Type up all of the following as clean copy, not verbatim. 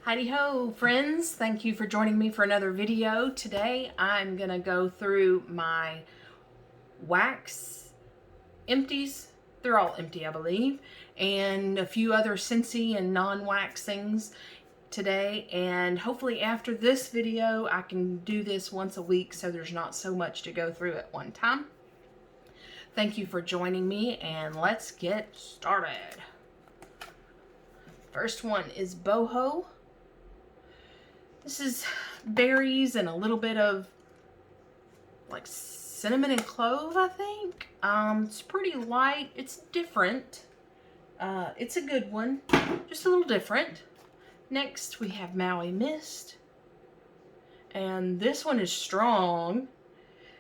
Heidi ho, friends. Thank you for joining me for another video. Today I'm going to go through my wax empties. They're all empty, I believe. And a few other Scentsy and non-wax things today. And hopefully after this video, I can do this once a week so there's not so much to go through at one time. Thank you for joining me, and let's get started. First one is boho. This is berries and a little bit of like cinnamon and clove, I think. It's pretty light. It's different. It's a good one, just a little different. Next we have Maui Mist, and this one is strong.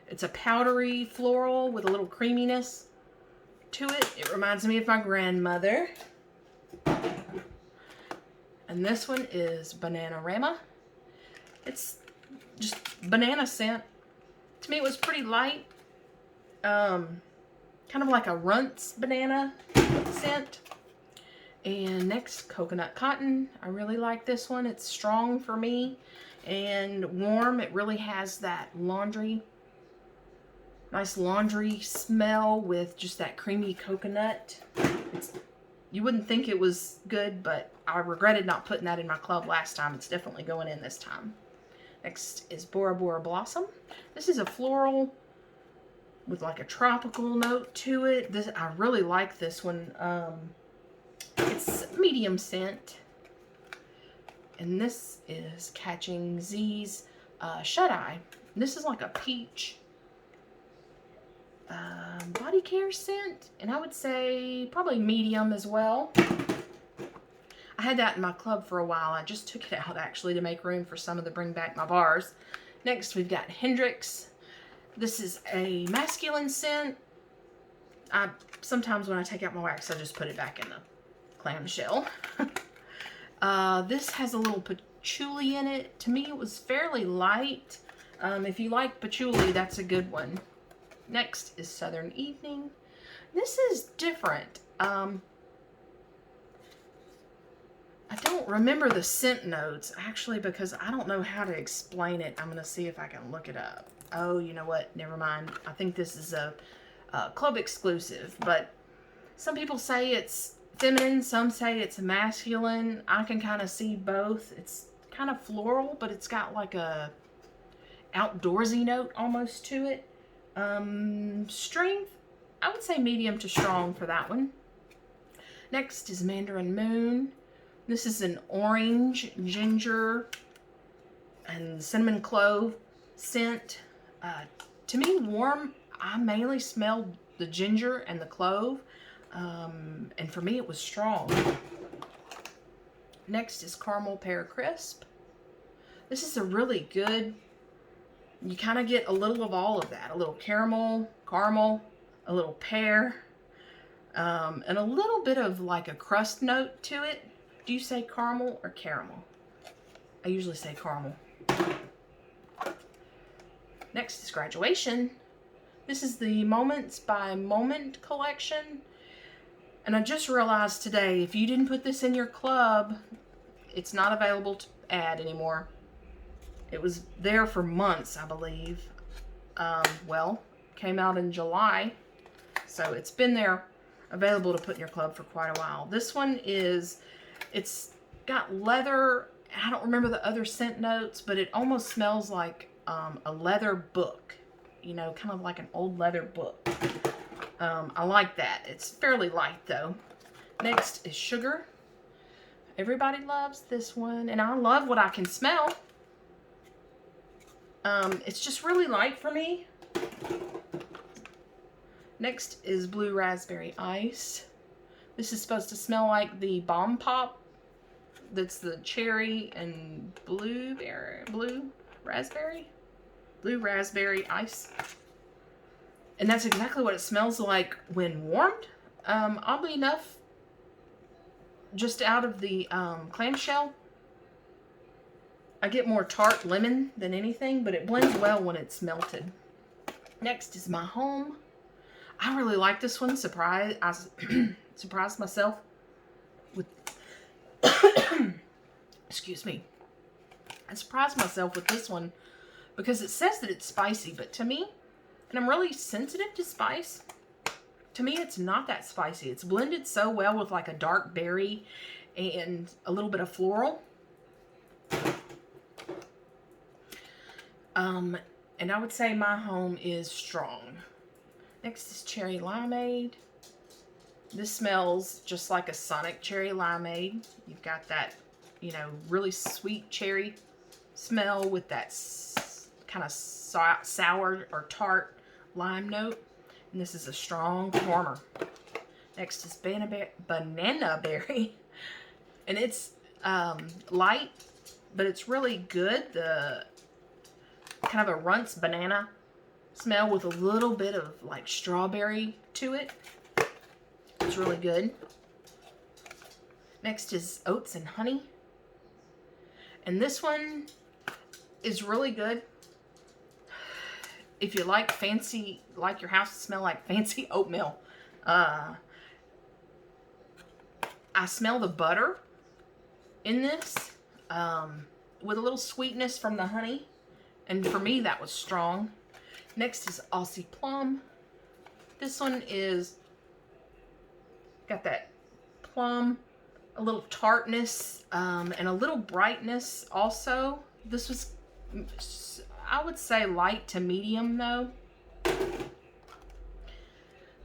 It's a powdery floral with a little creaminess to it. It reminds me of my grandmother. And this one is Bananarama. It's just banana scent. To me it was pretty light. Kind of like a Runts banana scent. And next, Coconut Cotton. I really like this one. It's strong for me and warm. It really has that nice laundry smell with just that creamy coconut. You wouldn't think it was good, but I regretted not putting that in my club last time. It's definitely going in this time. Next is Bora Blossom. This is a floral with like a tropical note to it. I really like this one. It's medium scent. And this is Catching Z's Shut Eye. This is like a peach body care scent, and I would say probably medium as well. I had that in my club for a while. I just took it out actually to make room for some of the Bring Back My Bars. Next we've got Hendrix. This is a masculine scent. Sometimes when I take out my wax I just put it back in the clamshell. This has a little patchouli in it. To me it was fairly light. If you like patchouli, that's a good one. Next is Southern Evening. This is different. I don't remember the scent notes, actually, because I don't know how to explain it. I'm going to see if I can look it up. Oh, you know what? Never mind. I think this is a club exclusive, but some people say it's feminine, some say it's masculine. I can kind of see both. It's kind of floral, but it's got like a outdoorsy note almost to it. Strength, I would say medium to strong for that one. Next is Mandarin Moon. This is an orange, ginger, and cinnamon clove scent. To me, warm. I mainly smelled the ginger and the clove, and for me it was strong. Next is Caramel Pear Crisp. This is a really good. You kind of get a little of all of that. A little caramel, a little pear, and a little bit of like a crust note to it. Do you say caramel or caramel? I usually say caramel. Next is Graduation. This is the Moments by Moment collection. And I just realized today, if you didn't put this in your club, it's not available to add anymore. It was there for months, I believe. Well, came out in July. So it's been there available to put in your club for quite a while. This one it's got leather. I don't remember the other scent notes, but it almost smells like a leather book. You know, kind of like an old leather book. I like that. It's fairly light though. Next is Sugar. Everybody loves this one, and I love what I can smell. It's just really light for me. Next is Blue Raspberry Ice. This is supposed to smell like the Bomb Pop. That's the cherry and blue raspberry ice. And that's exactly what it smells like when warmed. Oddly enough, just out of the clamshell, I get more tart lemon than anything, but it blends well when it's melted. Next is My Home. I really like this one. I surprised myself with Excuse me. I surprised myself with this one because it says that it's spicy, but to me, and I'm really sensitive to spice, to me it's not that spicy. It's blended so well with like a dark berry and a little bit of floral. And I would say my home is strong. Next is cherry limeade. This smells just like a Sonic cherry limeade. You've got that, you know, really sweet cherry smell with that kind of sour or tart lime note. And this is a strong warmer. Next is banana berry. And it's light, but it's really good. The kind of a runts banana smell with a little bit of like strawberry to it. It's really good. Next is Oats and Honey. And this one is really good. If you like fancy, like your house to smell like fancy oatmeal. I smell the butter in this with a little sweetness from the honey. And for me, that was strong. Next is Aussie Plum. This one is got that plum, a little tartness, and a little brightness also. This was, I would say, light to medium though.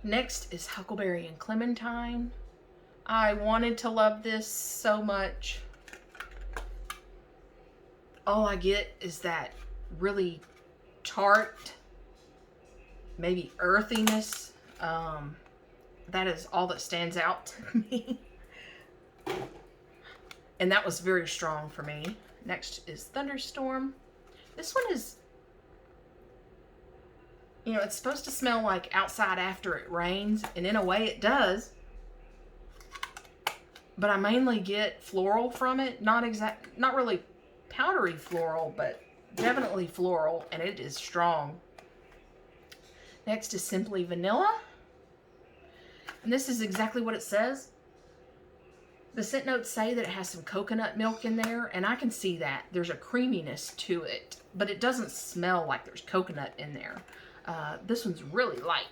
Next is Huckleberry and Clementine. I wanted to love this so much. All I get is that really tart, maybe earthiness. That is all that stands out to me. And that was very strong for me. Next is Thunderstorm. This one is, you know, it's supposed to smell like outside after it rains, and in a way it does. But I mainly get floral from it. Not really powdery floral, but definitely floral, and it is strong. Next is Simply Vanilla. And this is exactly what it says. The scent notes say that it has some coconut milk in there, and I can see that. There's a creaminess to it, but it doesn't smell like there's coconut in there. This one's really light.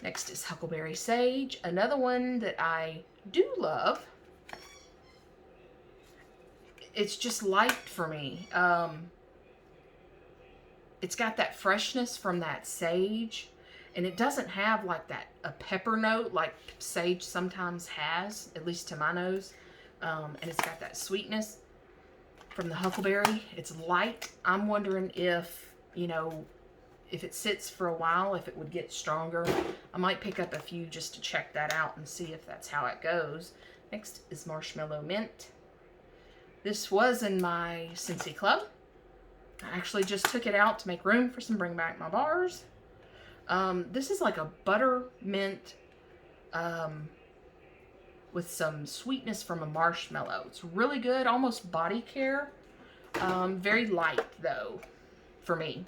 Next is Huckleberry Sage, another one that I do love. It's just light for me. It's got that freshness from that sage, and it doesn't have like that a pepper note like sage sometimes has, at least to my nose. And it's got that sweetness from the huckleberry. It's light. I'm wondering if, you know, if it sits for a while, if it would get stronger. I might pick up a few just to check that out and see if that's how it goes. Next is Marshmallow Mint. This was in my Scentsy club. I actually just took it out to make room for some Bring Back My Bars. This is like a butter mint with some sweetness from a marshmallow. It's really good, almost body care. Very light though for me.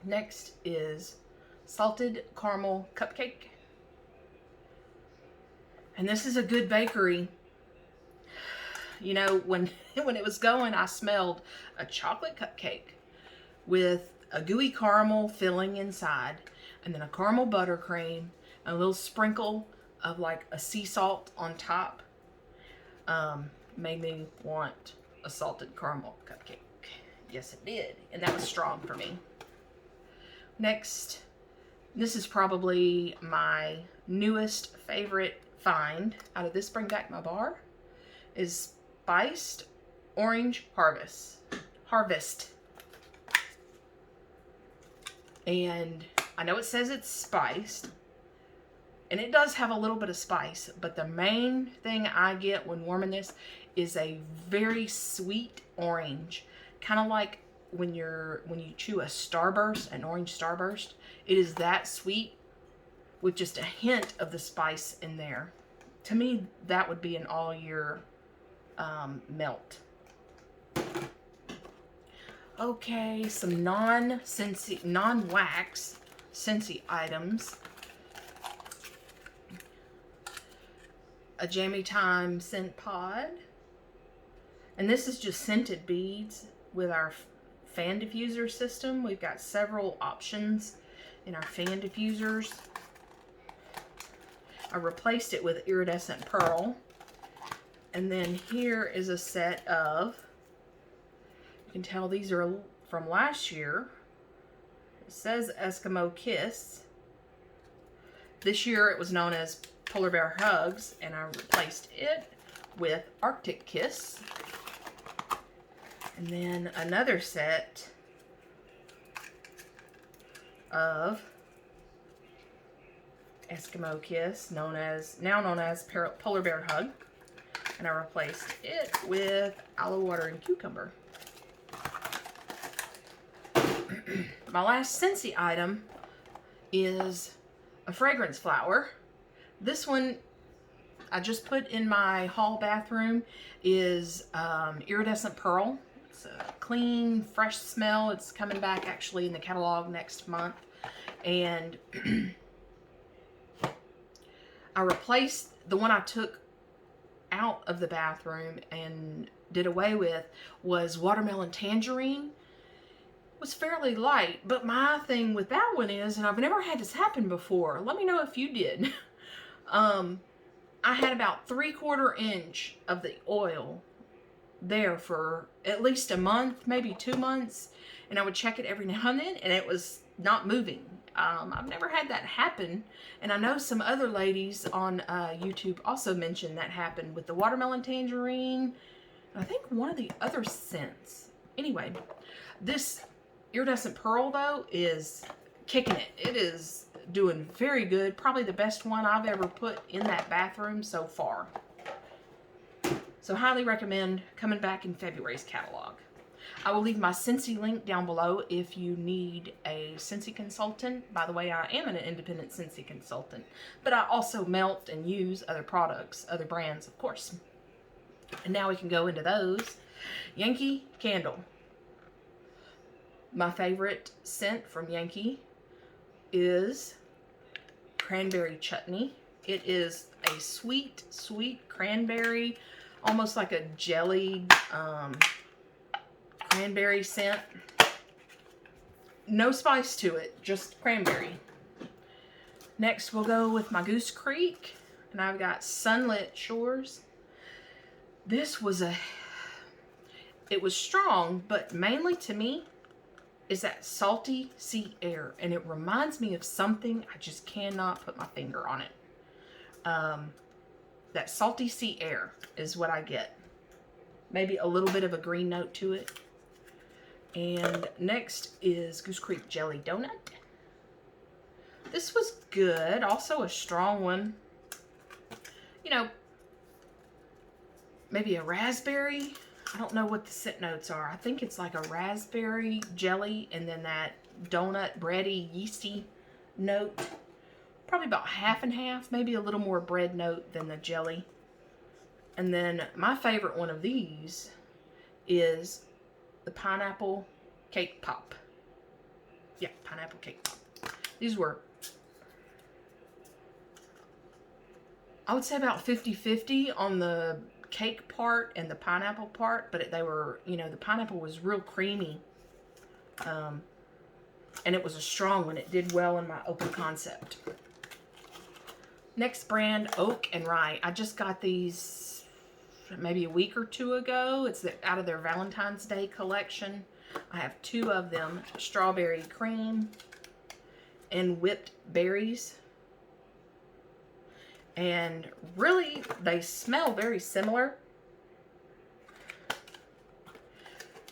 Next is Salted Caramel Cupcake. And this is a good bakery. You know, when it was going, I smelled a chocolate cupcake with a gooey caramel filling inside, and then a caramel buttercream, and a little sprinkle of like a sea salt on top. Made me want a salted caramel cupcake. Yes, it did. And that was strong for me. Next, this is probably my newest favorite find out of this Bring Back My Bar, is Spiced Orange Harvest. And I know it says it's spiced, and it does have a little bit of spice, but the main thing I get when warming this is a very sweet orange, kind of like when you chew a Starburst, an orange Starburst. It is that sweet with just a hint of the spice in there. To me, that would be an all year melt. Okay, some non-wax Scentsy items. A Jammy Time scent pod. And this is just scented beads with our fan diffuser system. We've got several options in our fan diffusers. I replaced it with iridescent pearl. And then here is a set of, you can tell these are from last year. It says Eskimo Kiss. This year it was known as Polar Bear Hugs, and I replaced it with Arctic Kiss. And then another set of Eskimo Kiss, now known as Polar Bear Hug, and I replaced it with Aloe Water and Cucumber. My last Scentsy item is a fragrance flower. This one I just put in my hall bathroom is iridescent pearl. It's a clean, fresh smell. It's coming back actually in the catalog next month. And I replaced the one I took out of the bathroom and did away with was watermelon tangerine. It was fairly light, but my thing with that one is, and I've never had this happen before, let me know if you did. I had about 3/4 inch of the oil there for at least a month, maybe 2 months, and I would check it every now and then, and it was not moving. I've never had that happen, and I know some other ladies on YouTube also mentioned that happened with the watermelon tangerine, and I think one of the other scents. Anyway, this iridescent pearl though is kicking it. It is doing very good. Probably the best one I've ever put in that bathroom so far. So highly recommend coming back in February's catalog. I will leave my Scentsy link down below if you need a Scentsy consultant. By the way, I am an independent Scentsy consultant, but I also melt and use other products, other brands, of course. And now we can go into those. Yankee Candle. My favorite scent from Yankee is Cranberry Chutney. It is a sweet, sweet cranberry, almost like a jellied cranberry scent. No spice to it, just cranberry. Next we'll go with my Goose Creek, and I've got Sunlit Shores. This was it was strong, but mainly to me is that salty sea air, and it reminds me of something. I just cannot put my finger on it. That salty sea air is what I get. Maybe a little bit of a green note to it. And next is Goose Creek Jelly Donut. This was good, also a strong one. You know, maybe a raspberry. I don't know what the scent notes are. I think it's like a raspberry jelly and then that donut, bready, yeasty note. Probably about half and half, maybe a little more bread note than the jelly. And then my favorite one of these is the Pineapple Cake Pop. Yeah, Pineapple Cake Pop. These were, I would say about 50-50 on the cake part and the pineapple part, but they were, you know, the pineapple was real creamy, and it was a strong one. It did well in my open concept. Next brand, Oak and Rye. I just got these maybe a week or two ago. It's out of their Valentine's Day collection. I have 2 of them, strawberry cream and whipped berries. And really, they smell very similar.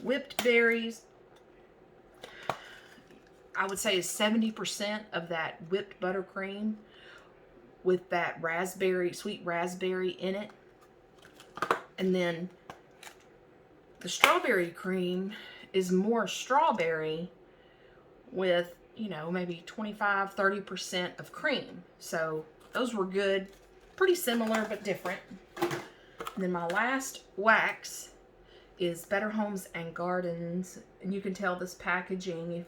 Whipped berries, I would say, is 70% of that whipped buttercream with that raspberry, sweet raspberry in it. And then the strawberry cream is more strawberry with, you know, maybe 25-30% of cream. So those were good. Pretty similar, but different. And then my last wax is Better Homes and Gardens. And you can tell this packaging, if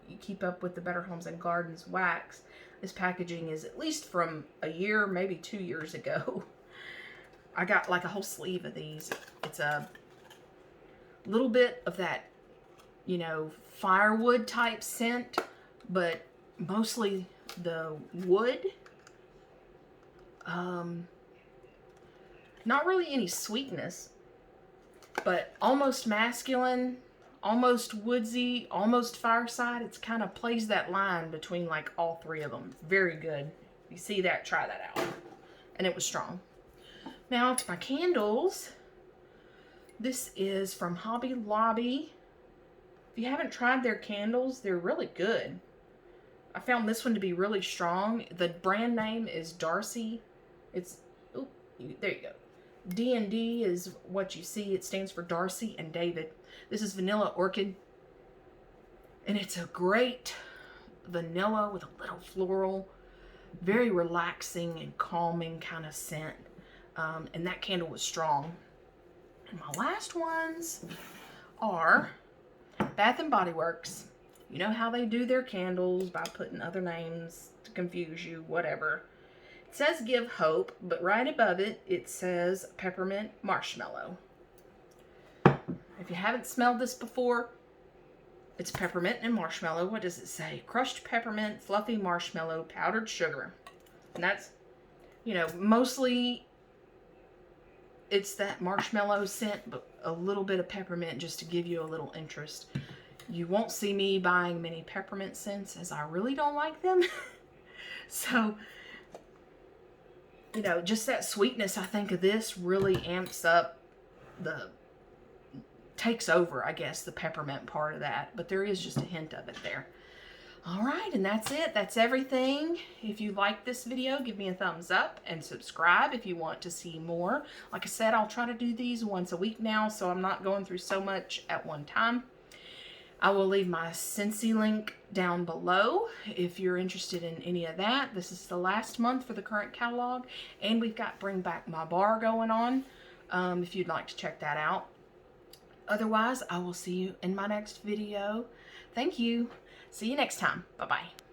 you keep up with the Better Homes and Gardens wax, this packaging is at least from a year, maybe 2 years ago. I got like a whole sleeve of these. It's a little bit of that, you know, firewood type scent, but mostly the wood. Not really any sweetness, but almost masculine, almost woodsy, almost fireside. It's kind of plays that line between like all three of them. Very good. If you see that, try that out. And it was strong. Now to my candles. This is from Hobby Lobby. If you haven't tried their candles, they're really good. I found this one to be really strong. The brand name is Darcy. It's, oh, there you go. D&D is what you see. It stands for Darcy and David. This is Vanilla Orchid. And it's a great vanilla with a little floral. Very relaxing and calming kind of scent. And that candle was strong. And my last ones are Bath & Body Works. You know how they do their candles by putting other names to confuse you, whatever. It says Give Hope, but right above it, it says Peppermint Marshmallow. If you haven't smelled this before, it's peppermint and marshmallow. What does it say? Crushed peppermint, fluffy marshmallow, powdered sugar. And that's, you know, mostly it's that marshmallow scent, but a little bit of peppermint just to give you a little interest. You won't see me buying many peppermint scents as I really don't like them. So, you know, just that sweetness, I think of this really amps up takes over, I guess, the peppermint part of that. But there is just a hint of it there. All right, and that's it. That's everything. If you like this video, give me a thumbs up and subscribe if you want to see more. Like I said, I'll try to do these once a week now, so I'm not going through so much at one time. I will leave my Scentsy link down below if you're interested in any of that. This is the last month for the current catalog, and we've got Bring Back My Bar going on if you'd like to check that out. Otherwise, I will see you in my next video. Thank you. See you next time. Bye-bye.